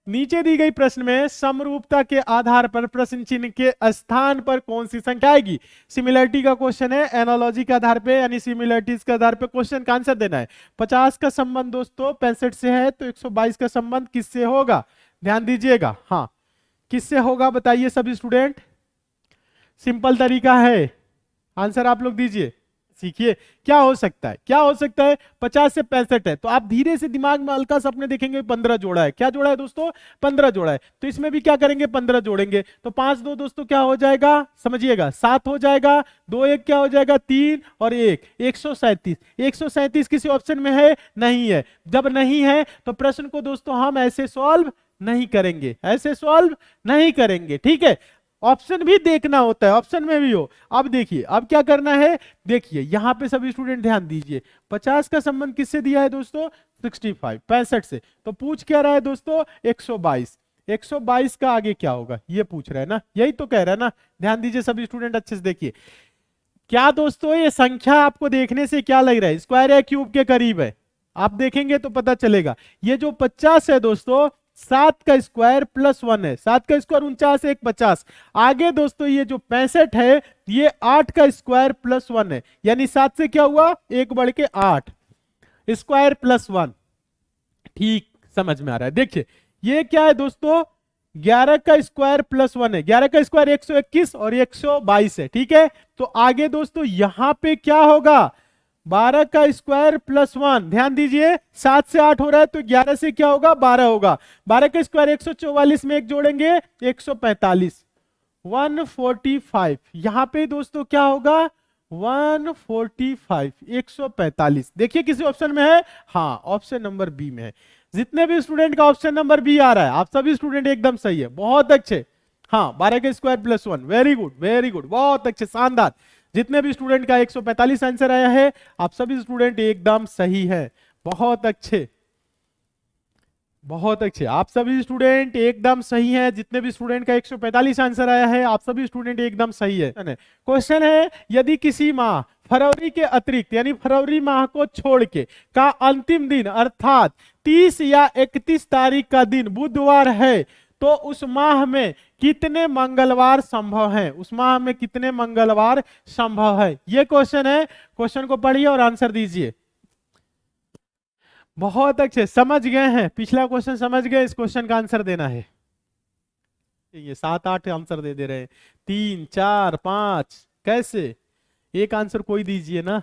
नीचे दी गई प्रश्न में समरूपता के आधार पर प्रश्न चिन्ह के स्थान पर कौन सी संख्या आएगी। सिमिलरिटी का क्वेश्चन है, एनालॉजी के आधार पे यानी सिमिलरिटीज के आधार पे क्वेश्चन का आंसर देना है। 50 का संबंध दोस्तों 65 से है, तो 122 का संबंध किससे होगा, ध्यान दीजिएगा। हाँ, किससे होगा बताइए सभी स्टूडेंट। सिंपल तरीका है, आंसर आप लोग दीजिए, सीखिए क्या हो सकता है, क्या हो सकता है। 50 से 65 है, तो आप धीरे से दिमाग में हल्का सा अपने देखेंगे 15 जोड़ा है। क्या जोड़ा है दोस्तों, 15 जोड़ा है। तो इसमें भी क्या करेंगे, 15 जोड़ेंगे। तो 5 2 दोस्तों क्या हो जाएगा, समझिएगा 7 हो जाएगा, 2 1 क्या हो जाएगा 3 और 1 137। 137 किसी ऑप्शन में है, नहीं है। जब नहीं है तो प्रश्न को दोस्तों हम ऐसे सॉल्व नहीं करेंगे, ऐसे सॉल्व नहीं करेंगे, ठीक है। ऑप्शन भी देखना होता है, ऑप्शन में भी हो। अब देखिए अब क्या करना है, देखिए यहां पे सभी स्टूडेंट ध्यान दीजिए। 50 का संबंध किससे दिया है दोस्तों, 65 65 से। तो पूछ क्या रहा है दोस्तों, 122। 122 का आगे क्या होगा ये पूछ रहा है ना, यही तो कह रहा है ना। ध्यान दीजिए सभी स्टूडेंट अच्छे से देखिए। क्या दोस्तों ये संख्या आपको देखने से क्या लग रहा है, स्क्वायर या क्यूब के करीब है, आप देखेंगे तो पता चलेगा। ये जो 50 है दोस्तों 7 का स्क्वायर प्लस 1 है, 7 का स्क्वायर 49 1 50। आगे दोस्तों ये जो 65 है ये 8 का स्क्वायर प्लस 1 है, यानी 7 से क्या हुआ 1 बढ़ के 8 स्क्वायर प्लस 1। ठीक समझ में आ रहा है। देखिए ये क्या है दोस्तों, 11 का स्क्वायर प्लस 1 है, 11 का स्क्वायर 121 और 122 है, ठीक है। तो आगे दोस्तों यहां पे क्या होगा, 12 का स्क्वायर प्लस 1। ध्यान दीजिए 7 से 8 हो रहा है, तो 11 से क्या होगा 12 होगा। 12 का स्क्वायर 144 में एक जोड़ेंगे 145 145। यहां पे दोस्तों क्या होगा 145 145। देखिए किसी ऑप्शन में है, हाँ ऑप्शन नंबर बी में है। जितने भी स्टूडेंट का ऑप्शन नंबर बी आ रहा है आप सभी स्टूडेंट एकदम सही है, बहुत अच्छे। हाँ 12 का square plus 1, very good very good, बहुत अच्छे शानदार। जितने भी स्टूडेंट का 145 आंसर आया है आप सभी स्टूडेंट एकदम सही है, बहुत अच्छे बहुत अच्छे, आप सभी स्टूडेंट एकदम सही हैं। जितने भी स्टूडेंट का 145 आंसर आया है आप सभी स्टूडेंट एकदम सही है। क्वेश्चन है, यदि किसी माह फरवरी के अतिरिक्त यानी फरवरी माह को छोड़ के का अंतिम दिन अर्थात 30 या 31 तारीख का दिन बुधवार है, तो उस माह में कितने मंगलवार संभव हैं, उस माह में कितने मंगलवार संभव है, ये क्वेश्चन है। क्वेश्चन को पढ़िए और आंसर दीजिए। बहुत अच्छे, समझ गए हैं, पिछला क्वेश्चन समझ गए, इस क्वेश्चन का आंसर देना है। ये 7 8 आंसर दे रहे हैं, 3 4 5 कैसे, एक आंसर कोई दीजिए ना।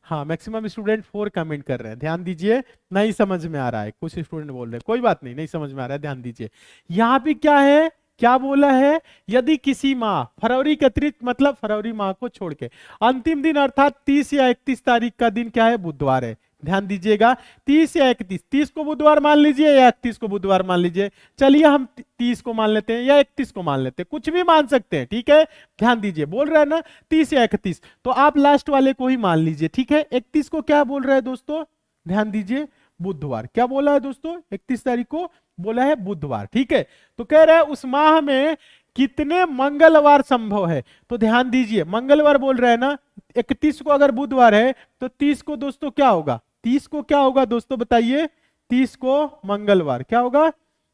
हाँ मैक्सिमम स्टूडेंट 4 कमेंट कर रहे हैं, ध्यान दीजिए। नहीं समझ में आ रहा है, कुछ स्टूडेंट बोल रहे हैं, कोई बात नहीं, नहीं समझ में आ रहा है, ध्यान दीजिए। यहाँ पे क्या है, क्या बोला है, यदि किसी माह फरवरी के अतिरिक्त मतलब फरवरी माह को छोड़ के अंतिम दिन अर्थात 30 या 31 तारीख का दिन क्या है, बुधवार है। ध्यान दीजिएगा 30 या 31, 30 को बुधवार मान लीजिए या 31 को बुधवार मान लीजिए। चलिए हम 30 को मान लेते हैं या 31 को मान लेते हैं, कुछ भी मान सकते हैं, ठीक है। ध्यान दीजिए बोल रहा है ना 30 या 31, तो आप लास्ट वाले को ही मान लीजिए, ठीक है। 31 को क्या बोल रहा है दोस्तों, ध्यान दीजिए बुधवार, क्या बोला है दोस्तों 31 तारीख को बोला है बुधवार, ठीक है। तो कह रहा है उस माह में कितने मंगलवार संभव है, तो ध्यान दीजिए मंगलवार बोल रहा है ना, 31 को अगर बुधवार है तो 30 को दोस्तों क्या होगा, 30 को क्या होगा दोस्तों बताइए, 30 को मंगलवार, क्या होगा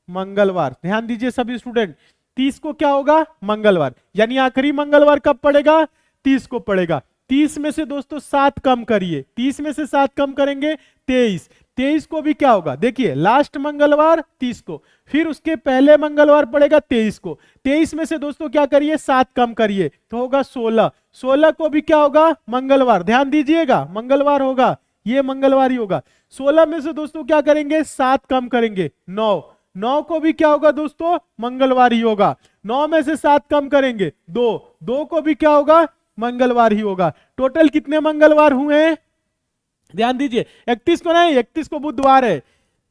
मंगलवार। ध्यान दीजिए सभी स्टूडेंट, 30 को क्या होगा मंगलवार, यानी आखिरी मंगलवार कब पड़ेगा, 30 को पड़ेगा। 30 में से दोस्तों 7 कम करिए, 30 में से 7 कम करेंगे 23, 23 को भी क्या होगा, देखिए लास्ट मंगलवार 30 को, फिर उसके पहले मंगलवार पड़ेगा 23 को, 23 में से दोस्तों क्या करिए 7 कम करिए तो होगा 16, 16 को भी क्या होगा मंगलवार, ध्यान दीजिएगा मंगलवार होगा, ये मंगलवार ही होगा। 16 में से दोस्तों क्या करेंगे 7 कम करेंगे 9, 9 को भी क्या होगा दोस्तों मंगलवार ही होगा। 9 में से 7 कम करेंगे 2, 2 को भी क्या होगा मंगलवार ही होगा। टोटल कितने मंगलवार हुए हैं, ध्यान दीजिए 31 को नहीं, 31 को बुधवार है,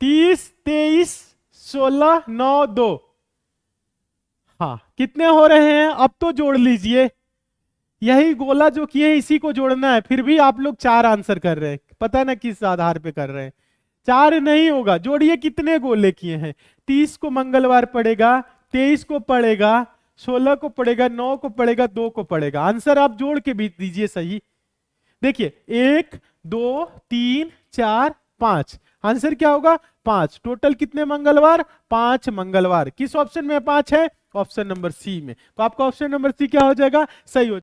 30 23 16 9 2, हाँ कितने हो रहे हैं, अब तो जोड़ लीजिए, यही गोला जो किए इसी को जोड़ना है। फिर भी आप लोग 4 आंसर कर रहे हैं, पता ना किस आधार पे कर रहे हैं, 4 नहीं होगा, जोड़िए कितने गोले किए हैं। 30 को मंगलवार पड़ेगा, 23 को पड़ेगा, 16 को पड़ेगा, 9 को पड़ेगा, 2 को पड़ेगा। आंसर आप जोड़ के भी दीजिए सही। देखिए 1 2 3 4 5, आंसर क्या होगा 5। टोटल कितने मंगलवार 5 मंगलवार। किस ऑप्शन में 5 है ऑप्शन नंबर सी में। तो आपका ऑप्शन नंबर सी क्या हो जाएगा सही हो